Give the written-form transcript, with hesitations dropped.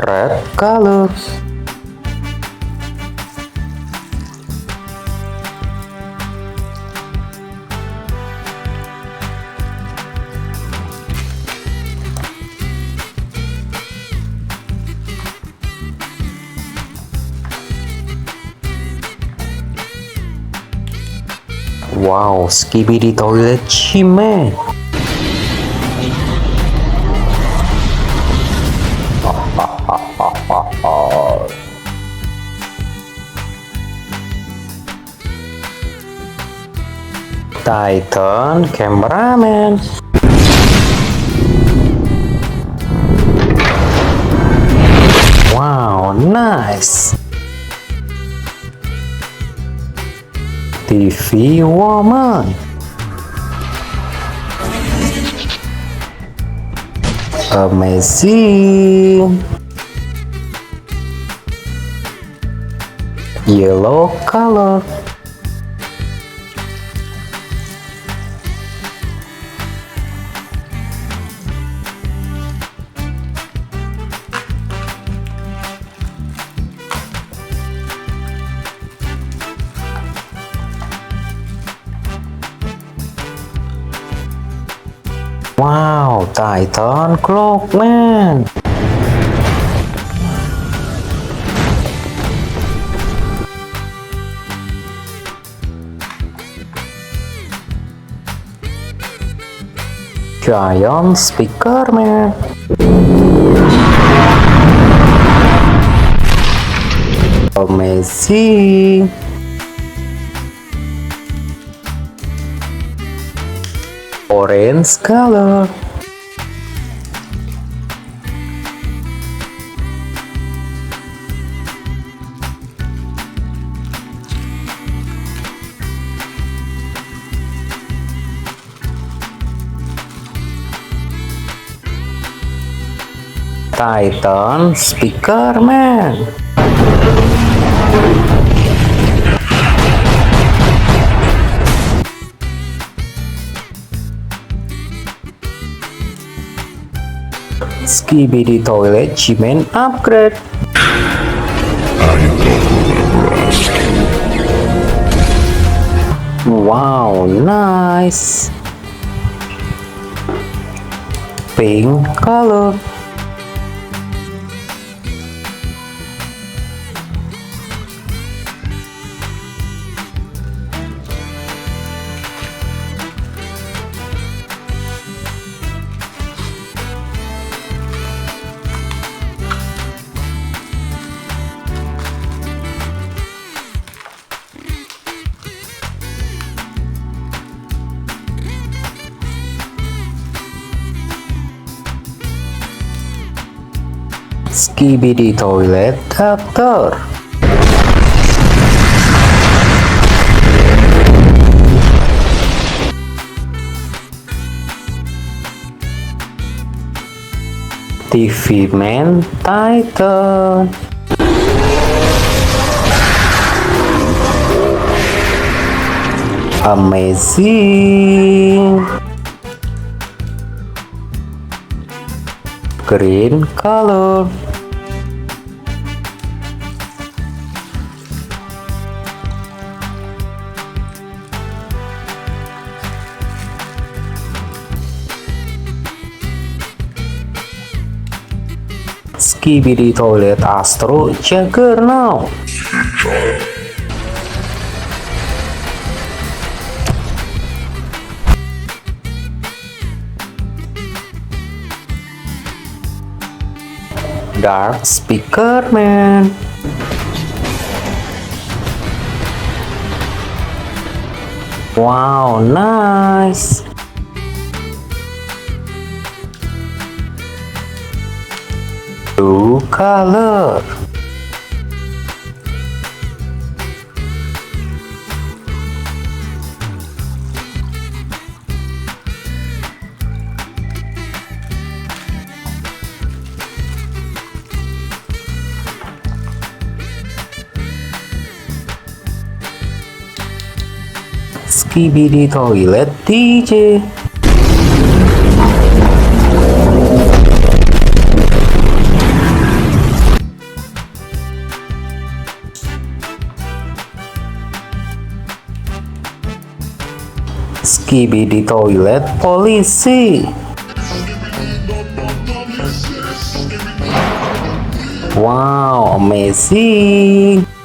Red color. Wow, Skibidi Toilet Cement. Titan Cameraman. Wow, nice. TV Woman. Amazing. Yellow color. Wow, Titan Clockman. Giant Speaker Man. Amazing. Orange color. Titan Speaker Man. Skibidi Toilet Cement upgrade. I don't remember asking. Wow, nice. Pink color. Skibidi Toilet Doctor. TV Man Titan. Amazing. Green color. Skibidi Toilet Astro Juggernaut. Dark Speaker Man. Wow, nice. Blue color. Skibidi Toilet DJ. Skibidi toilet polisi. Wow, amazing.